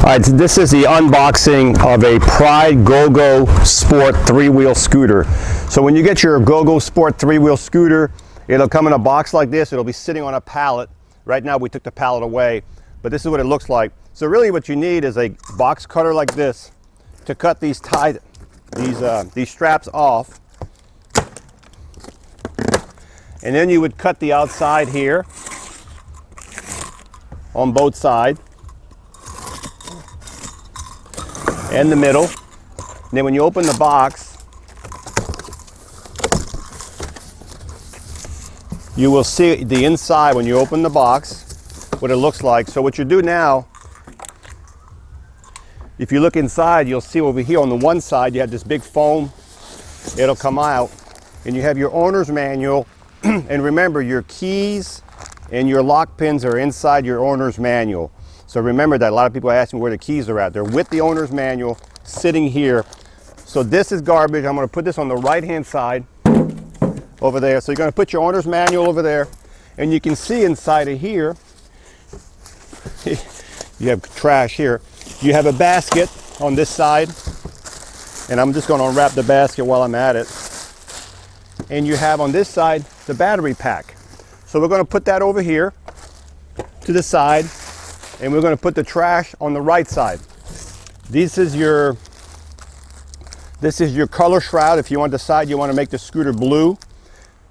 Alright, so this is the unboxing of a Pride Go-Go Sport 3-wheel scooter. So when you get your Go-Go Sport 3-wheel scooter, it'll come in a box like this. It'll be sitting on a pallet. Right now we took the pallet away, but this is what it looks like. So really what you need is a box cutter like this to cut these straps off. And then you would cut the outside here on both sides. And the middle. And then when you open the box, you will see the inside when you open the box, what it looks like. So what you do now, if you look inside, you'll see over here on the one side, you have this big foam. It'll come out. And you have your owner's manual. And remember, your keys and your lock pins are inside your owner's manual. So remember that. A lot of people ask me where the keys are at. They're with the owner's manual, sitting here. So this is garbage. I'm going to put this on the right-hand side over there. So you're going to put your owner's manual over there. And you can see inside of here, you have trash here. You have a basket on this side. And I'm just going to unwrap the basket while I'm at it. And you have on this side the battery pack. So we're going to put that over here to the side. And we're going to put the trash on the right side. This is your color shroud. If you want to decide you want to make the scooter blue.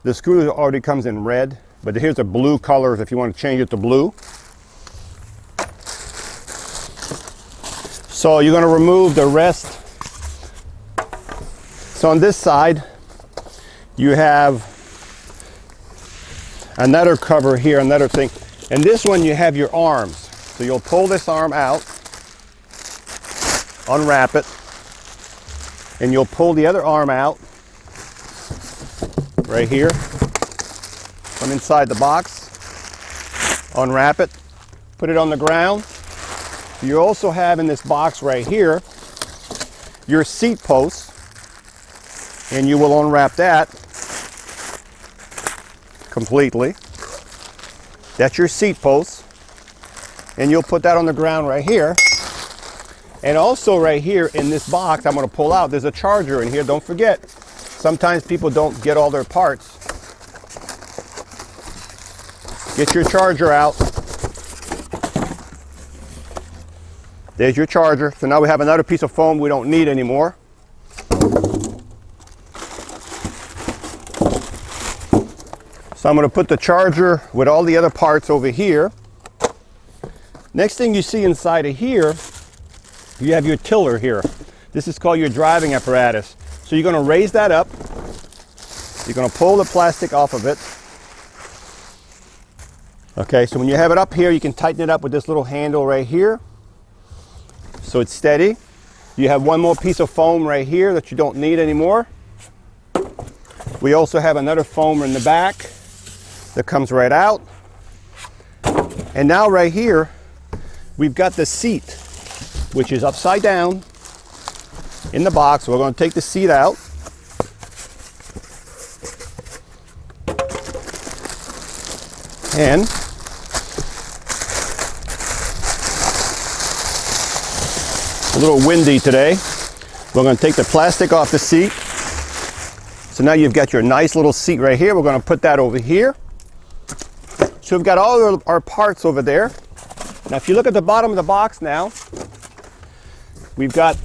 The scooter already comes in red, but here's the blue colors if you want to change it to blue. So you're going to remove the rest. So on this side, you have another cover here, another thing. And this one you have your arms. So you'll pull this arm out, unwrap it, and you'll pull the other arm out right here from inside the box, unwrap it, put it on the ground. You also have in this box right here your seat post, and you will unwrap that completely. That's your seat post. And you'll put that on the ground right here. And also right here in this box, I'm going to pull out, there's a charger in here. Don't forget, sometimes people don't get all their parts. Get your charger out. There's your charger. So now we have another piece of foam we don't need anymore. So I'm going to put the charger with all the other parts over here. Next thing you see inside of here, you have your tiller here. This is called your driving apparatus. So you're going to raise that up. You're going to pull the plastic off of it. Okay, so when you have it up here, you can tighten it up with this little handle right here. So it's steady. You have one more piece of foam right here that you don't need anymore. We also have another foam in the back that comes right out. And now right here, we've got the seat, which is upside down in the box. So we're going to take the seat out. And a little windy today. We're going to take the plastic off the seat. So now you've got your nice little seat right here. We're going to put that over here. So we've got all our parts over there. Now, if you look at the bottom of the box now, we've got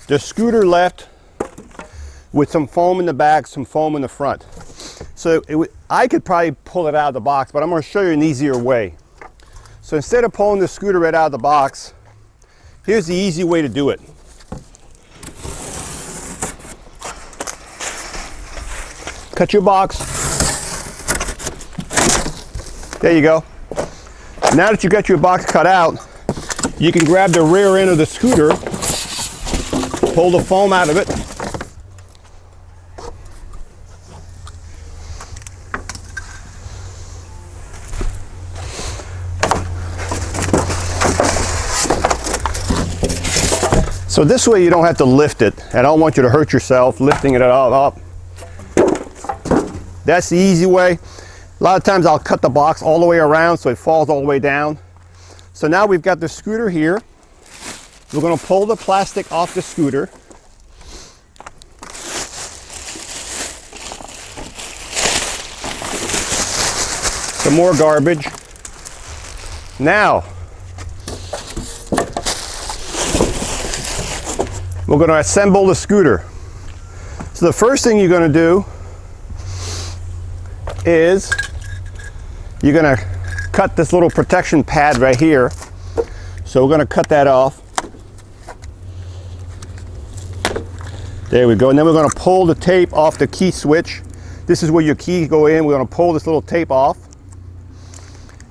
the scooter left with some foam in the back, some foam in the front. So I could probably pull it out of the box, but I'm going to show you an easier way. So instead of pulling the scooter right out of the box, here's the easy way to do it. Cut your box. There you go. Now that you got your box cut out, you can grab the rear end of the scooter, pull the foam out of it, so this way you don't have to lift it. I don't want you to hurt yourself lifting it all up. That's the easy way. A lot of times I'll cut the box all the way around so it falls all the way down. So now we've got the scooter here. We're going to pull the plastic off the scooter. Some more garbage. Now, we're going to assemble the scooter. So the first thing you're going to do is you're going to cut this little protection pad right here. So we're going to cut that off. There we go. And then we're going to pull the tape off the key switch. This is where your keys go in. We're going to pull this little tape off.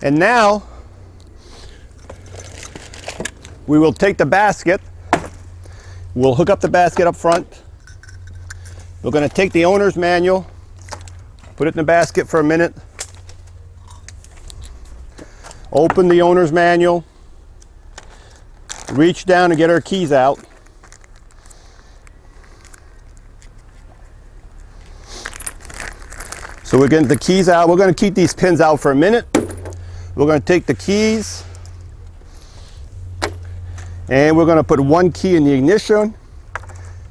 And now we will take the basket. We'll hook up the basket up front. We're going to take the owner's manual, put it in the basket for a minute. Open the owner's manual. Reach down and get our keys out. So we're getting the keys out. We're going to keep these pins out for a minute. We're going to take the keys and we're going to put one key in the ignition.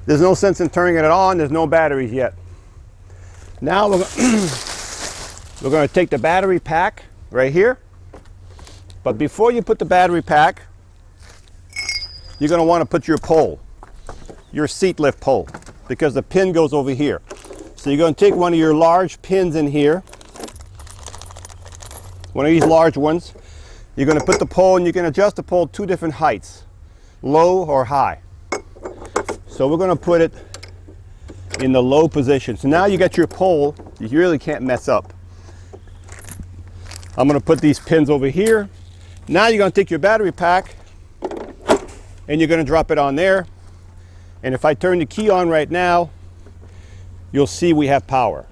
There's no sense in turning it on. There's no batteries yet. Now we're going to take the battery pack right here. But before you put the battery pack, you're going to want to put your pole, your seat lift pole, because the pin goes over here. So you're going to take one of your large pins in here, one of these large ones. You're going to put the pole, and you can adjust the pole 2 different heights, low or high. So we're going to put it in the low position. So now you got your pole, you really can't mess up. I'm going to put these pins over here. Now you're going to take your battery pack and you're going to drop it on there. And if I turn the key on right now, you'll see we have power.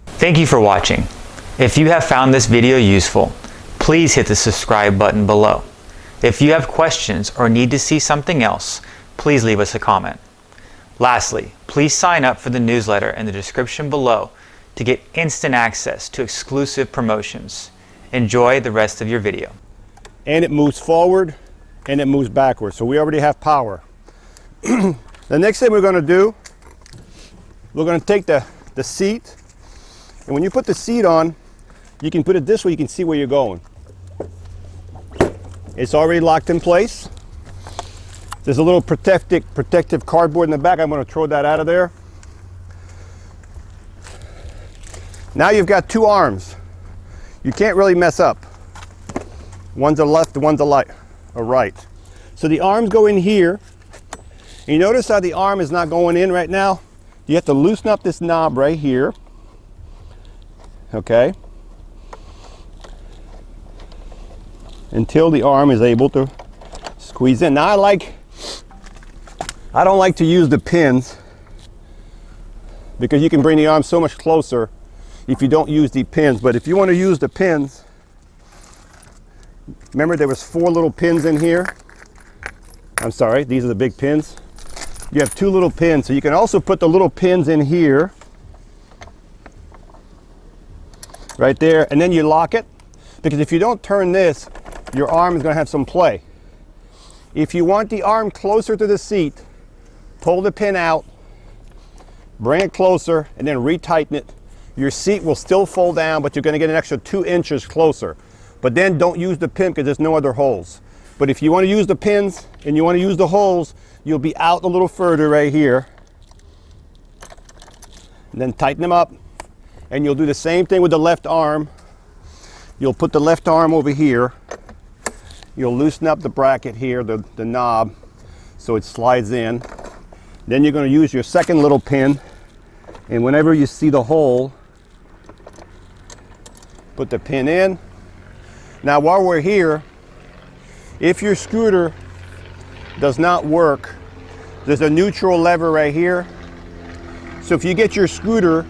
Thank you for watching. If you have found this video useful, please hit the subscribe button below. If you have questions or need to see something else, please leave us a comment. Lastly, please sign up for the newsletter in the description below to get instant access to exclusive promotions. Enjoy the rest of your video. And it moves forward and it moves backwards, so we already have power. The next thing we're going to do, we're going to take the seat, and when you put the seat on, you can put it this way, you can see where you're going. It's already locked in place. There's a little protective cardboard in the back. I'm going to throw that out of there. Now you've got 2 arms. You can't really mess up. One's a left, one's a right. So the arms go in here. And you notice how the arm is not going in right now? You have to loosen up this knob right here. Okay? Until the arm is able to squeeze in. Now I don't like to use the pins because you can bring the arm so much closer if you don't use the pins. But if you want to use the pins, remember there was 4 little pins in here. I'm sorry, these are the big pins. You have 2 little pins, so you can also put the little pins in here, right there, and then you lock it, because if you don't turn this, your arm is going to have some play. If you want the arm closer to the seat, pull the pin out, bring it closer, and then retighten it. Your seat will still fold down, but you're going to get an extra 2 inches closer. But then don't use the pin because there's no other holes. But if you want to use the pins and you want to use the holes, you'll be out a little further right here. And then tighten them up. And you'll do the same thing with the left arm. You'll put the left arm over here. You'll loosen up the bracket here, the knob, so it slides in. Then you're going to use your second little pin. And whenever you see the hole, put the pin in. Now while we're here, if your scooter does not work, there's a neutral lever right here. So if you get your scooter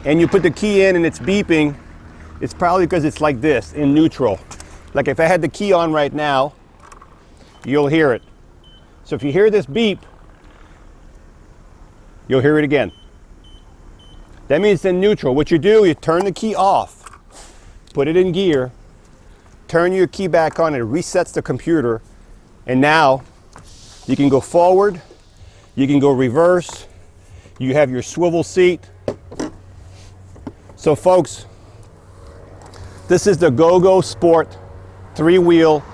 and you put the key in and it's beeping, it's probably because it's like this, in neutral. Like if I had the key on right now, you'll hear it. So if you hear this beep, you'll hear it again. That means it's in neutral. What you do, you turn the key off, put it in gear, turn your key back on, it resets the computer, and now you can go forward, you can go reverse, you have your swivel seat. So folks, this is the GoGo Sport 3-wheel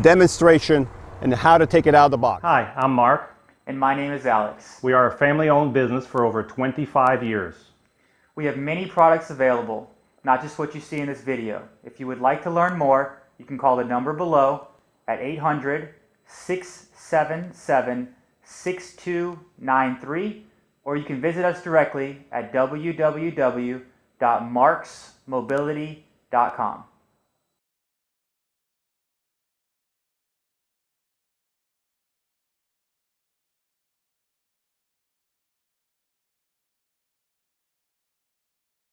demonstration and how to take it out of the box. Hi, I'm Mark. And my name is Alex. We are a family-owned business for over 25 years. We have many products available, not just what you see in this video. If you would like to learn more, you can call the number below at 800-677-6293, or you can visit us directly at www.marksmobility.com.